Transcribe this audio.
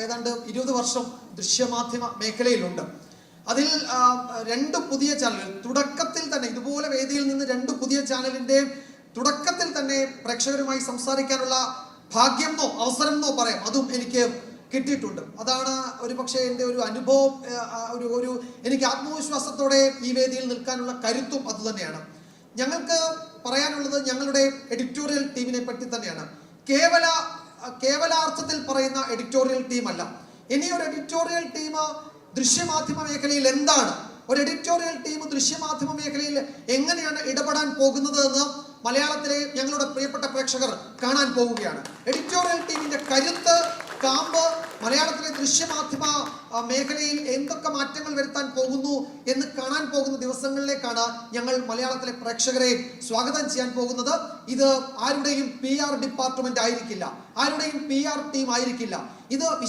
ഏതാണ്ട് 20 വർഷം ദൃശ്യമാധ്യമ മേഖലയിലുണ്ട്. അതിൽ 2 പുതിയ ചാനലുകൾ തുടക്കത്തിൽ തന്നെ ഇതുപോലെ വേദിയിൽ നിന്ന് 2 പുതിയ ചാനലിന്റെ തുടക്കത്തിൽ തന്നെ പ്രേക്ഷകരുമായി സംസാരിക്കാനുള്ള ഭാഗ്യമെന്നോ അവസരമെന്നോ പറയാം, അതും എനിക്ക് കിട്ടിയിട്ടുണ്ട്. അതാണ് ഒരു പക്ഷേ എൻ്റെ ഒരു അനുഭവം. ഒരു എനിക്ക് ആത്മവിശ്വാസത്തോടെ ഈ വേദിയിൽ നിൽക്കാനുള്ള കരുത്തും അതുതന്നെയാണ്. ഞങ്ങൾക്ക് പറയാനുള്ളത് ഞങ്ങളുടെ എഡിറ്റോറിയൽ ടീമിനെ പറ്റി തന്നെയാണ്. കേവലാർത്ഥത്തിൽ പറയുന്ന എഡിറ്റോറിയൽ ടീമല്ല. ഇനി ഒരു എഡിറ്റോറിയൽ ടീം ദൃശ്യമാധ്യമ മേഖലയിൽ എന്താണ്, ഒരു എഡിറ്റോറിയൽ ടീം ദൃശ്യമാധ്യമ മേഖലയിൽ എങ്ങനെയാണ് ഇടപെടാൻ പോകുന്നത് എന്ന് മലയാളത്തിലെ ഞങ്ങളുടെ പ്രിയപ്പെട്ട പ്രേക്ഷകർ കാണാൻ പോവുകയാണ്. എഡിറ്റോറിയൽ ടീമിന്റെ കരുത്ത്, കാമ്പ്, മലയാളത്തിലെ ദൃശ്യമാധ്യമ മേഖലയിൽ എന്തൊക്കെ മാറ്റങ്ങൾ വരുത്താൻ പോകുന്നു എന്ന് കാണാൻ പോകുന്ന ദിവസങ്ങളിലേക്കാണ് ഞങ്ങൾ മലയാളത്തിലെ പ്രേക്ഷകരെ സ്വാഗതം ചെയ്യാൻ പോകുന്നത്. ഇത് ആരുടെയും PR ഡിപ്പാർട്ട്മെന്റ് ആയിരിക്കില്ല, ആരുടെയും PR ടീം ആയിരിക്കില്ല. ഇത്